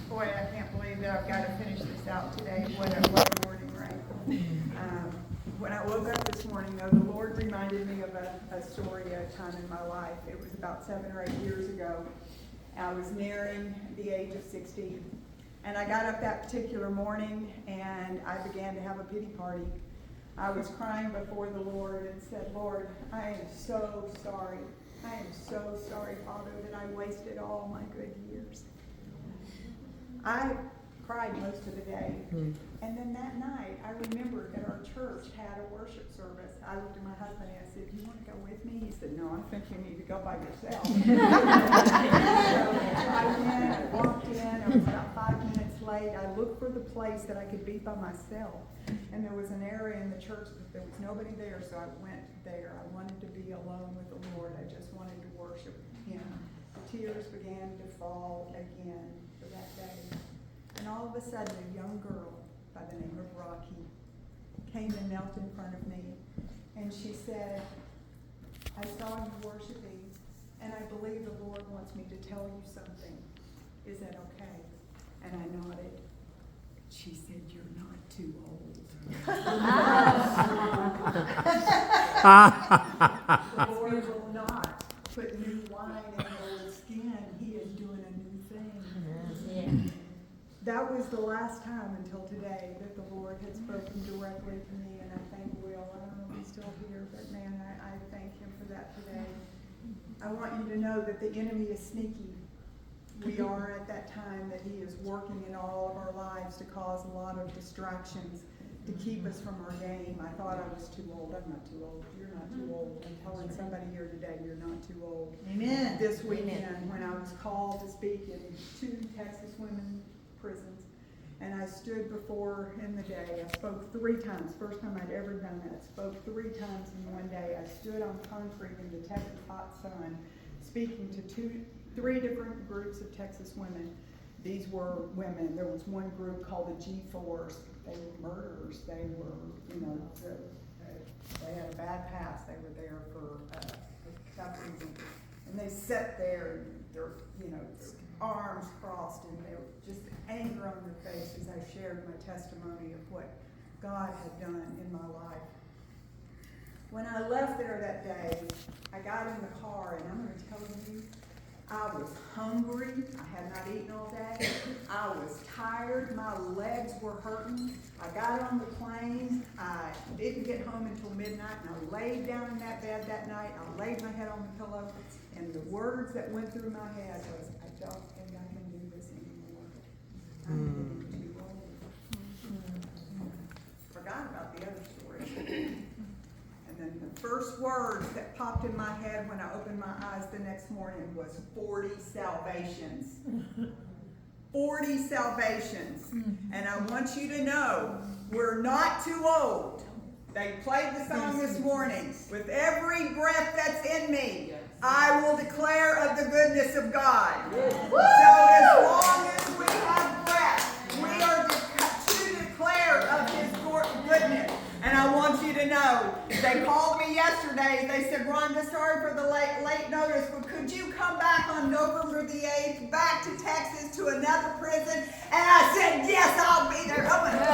Boy, I can't believe that I've got to finish this out today. What a morning, right? When I woke up this morning, though, the Lord reminded me of a story, a time in my life. It was about 7 or 8 years ago. I was nearing the age of 60. And I got up that particular morning and I began to have a pity party. I was crying before the Lord and said, Lord, I am so sorry. I am so sorry, Father, that I wasted all my good years. I cried most of the day. And then that night, I remembered that our church had a worship service. I looked at my husband and I said, do you want to go with me? He said, no, I think you need to go by yourself. So I went, I walked in, I was about 5 minutes late. I looked for the place that I could be by myself. And there was an area in the church that there was nobody there, so I went there. I wanted to be alone with the Lord. I just wanted to worship Him. The tears began to fall again for that day. And all of a sudden, a young girl by the name of Rocky came and knelt in front of me. And she said, I saw you worshiping, and I believe the Lord wants me to tell you something. Is that okay? And I nodded. She said, you're not too old. The Lord will not put new wine in old skin. He is doing a new thing. Yeah. That was the last time until today that the Lord had spoken directly to me, and I thank Will. I don't know if he's still here, but man, I thank him for that today. I want you to know that the enemy is sneaky. We are at that time that he is working in all of our lives to cause a lot of distractions, to keep us from our game. I thought I was too old. I'm not too old. You're not too old. I'm telling somebody here today, you're not too old. Amen. This weekend, when I was called to speak in 2 Texas women prisons, and I stood before in the day. I spoke 3 times. First time I'd ever done that. Spoke 3 times in one day. I stood on concrete in the Texas hot sun, speaking to 3 different groups of Texas women. These were women. There was one group called the G4s. They were murderers. They were, they had a bad past. They were there for tough reasons. And they sat there, and their arms crossed, and they were just anger on their face as I shared my testimony of what God had done in my life. When I left there that day, I got in the car, and I'm going to tell you, I was hungry. I had not eaten all day. I was tired. My legs were hurting. I got on the plane. I didn't get home until midnight, and I laid down in that bed that night. I laid my head on the pillow, and the words that went through my head was, I don't think I can do this anymore. I'm getting too old. Forgot about the other story. And then the first words that popped in my head when I opened my eyes the next morning was 40 salvations. 40 salvations. And I want you to know, we're not too old. They played the song this morning. With every breath that's in me, I will declare of the goodness of God. So as long as we have breath, we are to declare of His goodness. And I want you to know, they called me yesterday. They said, Rhonda, sorry for the late notice, but could you come back on November the 8th back to Texas to another prison? And I said, yes, I'll be there. I'm going to